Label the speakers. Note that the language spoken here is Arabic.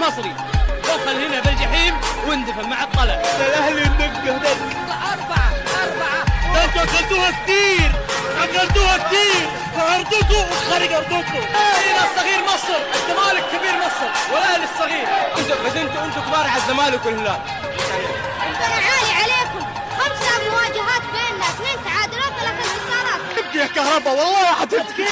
Speaker 1: مصري. دخل هنا في الجحيم واندفن مع الطلع.
Speaker 2: الاهلي النقه
Speaker 1: 4-4.
Speaker 2: انتوا اكلتوها كثير، اكلتوها كثير، ارضكم وخارج ارضكم.
Speaker 1: الاهلي الصغير مصر، الزمالك كبير مصر، والاهلي الصغير. انتوا كبار على الزمالك والهلال.
Speaker 3: ربنا عالي عليكم. 5 مواجهات بيننا، 2 تعادلات 3 انتصارات.
Speaker 2: ابقي يا كهرباء والله حتبكي.